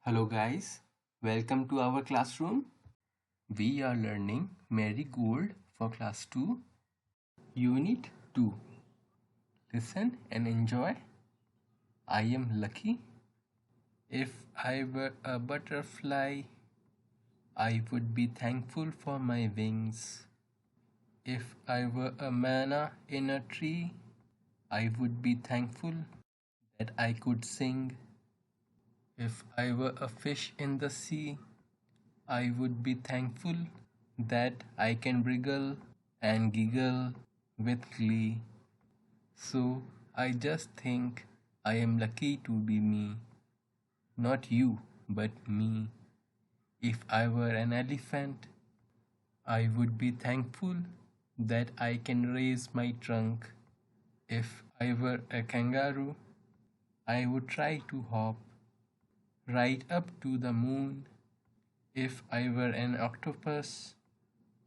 Hello guys, welcome to our classroom. We are learning Marigold for class 2, unit 2. Listen and enjoy. I am lucky. If I were a butterfly, I would be thankful for my wings. If I were a manna in a tree, I would be thankful that I could sing. If I were a fish in the sea, I would be thankful that I can wriggle and giggle with glee. So I just think I am lucky to be me. Not you, but me. If I were an elephant, I would be thankful that I can raise my trunk. If I were a kangaroo, I would try to hop right up to the moon. If I were an octopus,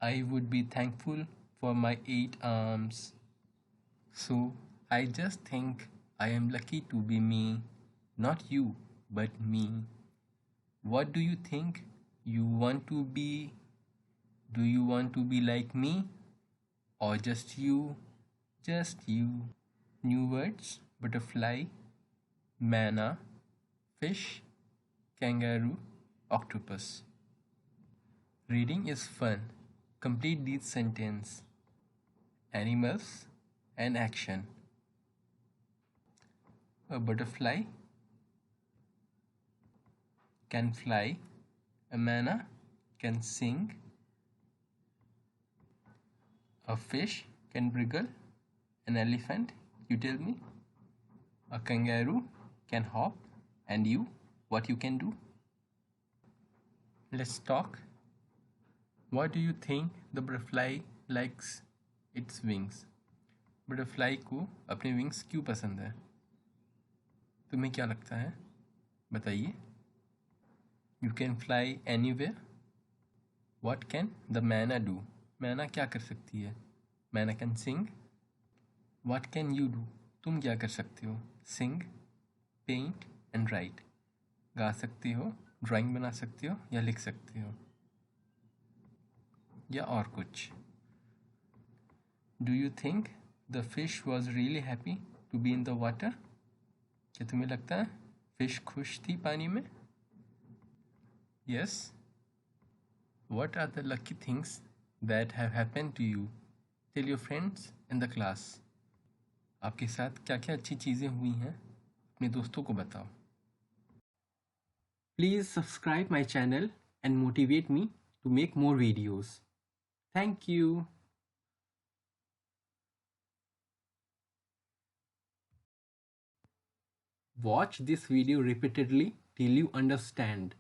I would be thankful for my 8 arms. So I just think I am lucky to be me. Not you, but me. What do you think you want to be? Do you want to be like me? Or just you? Just you. New words: butterfly, manna, fish, kangaroo, octopus. Reading is fun. Complete these sentences. Animals and action. A butterfly can fly. A manna can sing. A fish can wriggle. An elephant, you tell me. A kangaroo can hop. And you, what you can do? Let's talk. What do you think the butterfly likes its wings? Butterfly को अपने wings क्यों पसंद है? तुम्हें क्या लगता है? बताइए. You can fly anywhere. What can the manna do? मैना क्या कर सकती है? मैना can sing. What can you do? तुम क्या कर सकते हो? Sing, paint and write. गा सकते हो, ड्राइंग बना सकते हो या लिख सकते हो या और कुछ. Do you think the fish was really happy to be in the water? क्या तुम्हें लगता है फिश खुश थी पानी में? Yes. What are the lucky things that have happened to you? Tell your friends in the class. आपके साथ क्या क्या अच्छी चीज़ें हुई हैं अपने दोस्तों को बताओ. Please subscribe my channel and motivate me to make more videos. Thank you. Watch this video repeatedly till you understand.